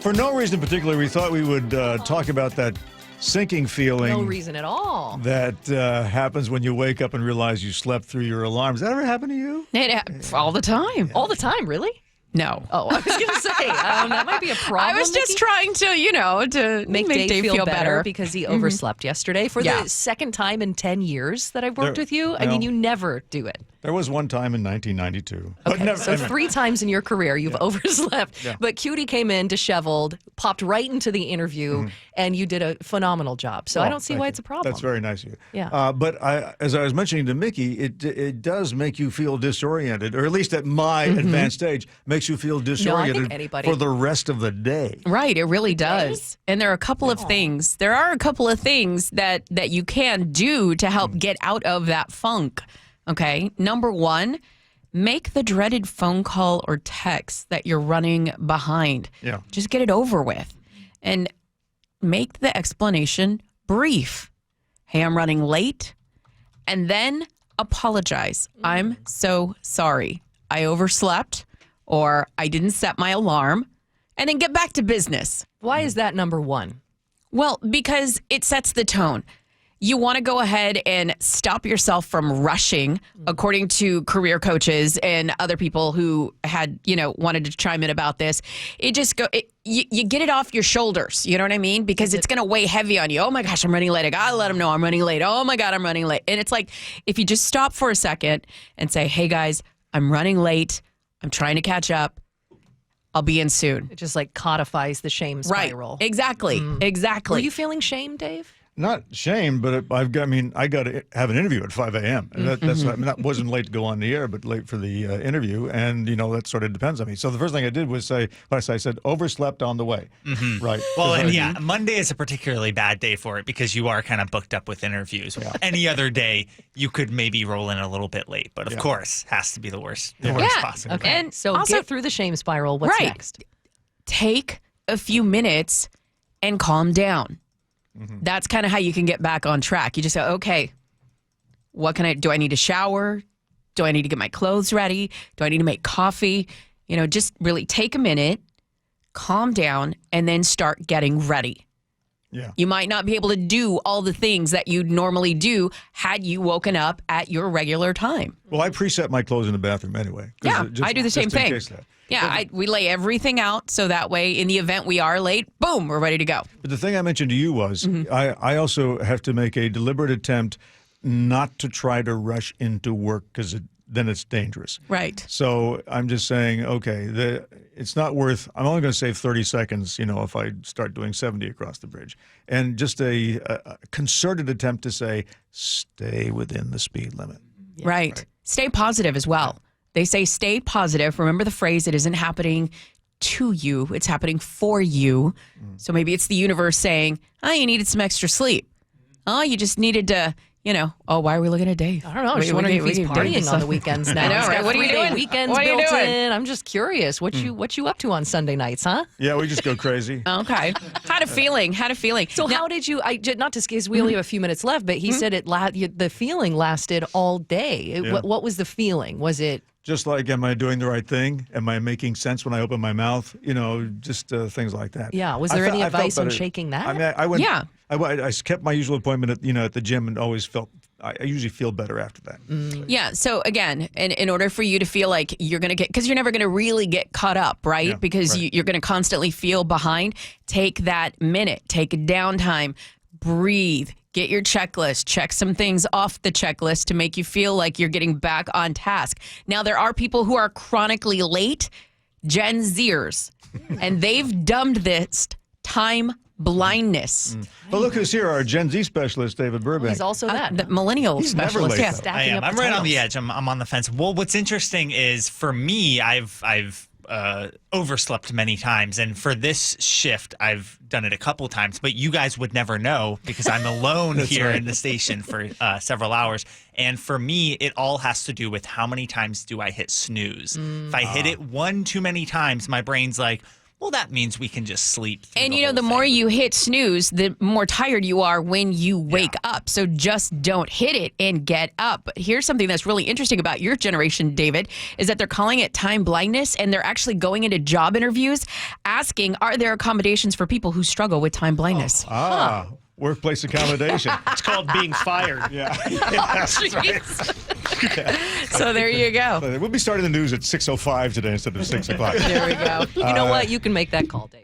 For no reason in particular, we thought we would talk about that sinking feeling. No reason at all. That happens when you wake up and realize you slept through your alarm. Does that ever happen to you? All the time. All the time, really? No. Oh, I was going to say, that might be a problem. I was just trying to, to make Dave feel better because he overslept yesterday for the second time in 10 years that I've worked with you. I mean, you never do it. There was one time in 1992. Okay, so 3 times in your career you've overslept. Yeah. But Cutie came in disheveled, popped right into the interview, and you did a phenomenal job. So I don't see why it's a problem. That's very nice of you. Yeah. But as I was mentioning to Mickey, it does make you feel disoriented, or at least at my advanced age, makes you feel disoriented for the rest of the day. Right, it really does. And there are a couple of things. There are a couple of things that you can do to help get out of that funk. Okay, number 1, make the dreaded phone call or text that you're running behind. Yeah. Just get it over with. And make the explanation brief. Hey, I'm running late. And then apologize. I'm so sorry. I overslept, or I didn't set my alarm. And then get back to business. Why is that number 1? Well, because it sets the tone. You want to go ahead and stop yourself from rushing, according to career coaches and other people who had, wanted to chime in about this. You get it off your shoulders. You know what I mean? Because it's going to weigh heavy on you. Oh my gosh, I'm running late. I got to let them know I'm running late. Oh my God, I'm running late. And it's like, if you just stop for a second and say, hey guys, I'm running late. I'm trying to catch up. I'll be in soon. It just like codifies the shame spiral. Right. Exactly. Exactly. Were you feeling shame, Dave? Not shame, but I got to have an interview at 5 a.m. And that wasn't late to go on the air, but late for the interview. And, that sort of depends on me. So the first thing I did was I said, overslept on the way. Right. Well, and Monday is a particularly bad day for it because you are kind of booked up with interviews. Yeah. Any other day, you could maybe roll in a little bit late. But of course, has to be the worst possible. Okay. And so also, get through the shame spiral. What's next? Take a few minutes and calm down. That's kind of how you can get back on track. You just go, okay, do I need to shower? Do I need to get my clothes ready? Do I need to make coffee? Just really take a minute, calm down, and then start getting ready. Yeah. You might not be able to do all the things that you'd normally do had you woken up at your regular time. Well, I preset my clothes in the bathroom anyway. Yeah, I do the same thing. Yeah, we lay everything out so that way in the event we are late, boom, we're ready to go. But the thing I mentioned to you was I also have to make a deliberate attempt not to try to rush into work because then it's dangerous. Right. So I'm just saying, okay, it's not worth, I'm only going to save 30 seconds, if I start doing 70 across the bridge. And just a concerted attempt to say, stay within the speed limit. Yeah. Right. Stay positive as well. They say stay positive. Remember the phrase, it isn't happening to you, it's happening for you. So maybe it's the universe saying, you needed some extra sleep. Oh, you just needed to, why are we looking at Dave? I don't know. I'm just wondering if he's partying on the weekends now. I know, right? What are you doing? Weekends built in. I'm just curious. What you up to on Sunday nights, huh? Yeah, we just go crazy. Okay. Had a feeling. So how did you, not to skis, we only have a few minutes left, but he said the feeling lasted all day. What was the feeling? Was it? Just like, am I doing the right thing? Am I making sense when I open my mouth? Just things like that. Yeah. Was there any advice on shaking that? I mean, I went. Yeah. I kept my usual appointment at the gym and always I usually feel better after that. Yeah. So again, in order for you to feel like you're going to because you're never going to really get caught up, right? Yeah, because you're going to constantly feel behind. Take that minute, take a downtime, breathe. Get your checklist, check some things off the checklist to make you feel like you're getting back on task. Now, there are people who are chronically late, Gen Zers, and they've dubbed this time blindness. Well, look who's here, our Gen Z specialist, David Burbank. He's also that. The millennial specialist. Never late, I am. I'm right on the edge. I'm on the fence. Well, what's interesting is for me, I've overslept many times, and for this shift I've done it a couple times, but you guys would never know because I'm alone here in the station for several hours. And for me, it all has to do with how many times do I hit snooze. If I hit it one too many times, my brain's like, well, that means we can just sleep through And the you know, whole the thing. more you hit snooze, the more tired you are when you wake up. So just don't hit it and get up. But here's something that's really interesting about your generation, David, is that they're calling it time blindness, and they're actually going into job interviews asking, are there accommodations for people who struggle with time blindness? Workplace accommodation. It's called being fired. Yeah. So there you go. We'll be starting the news at 6:05 today instead of 6 o'clock. There we go. You know what? You can make that call, Dave.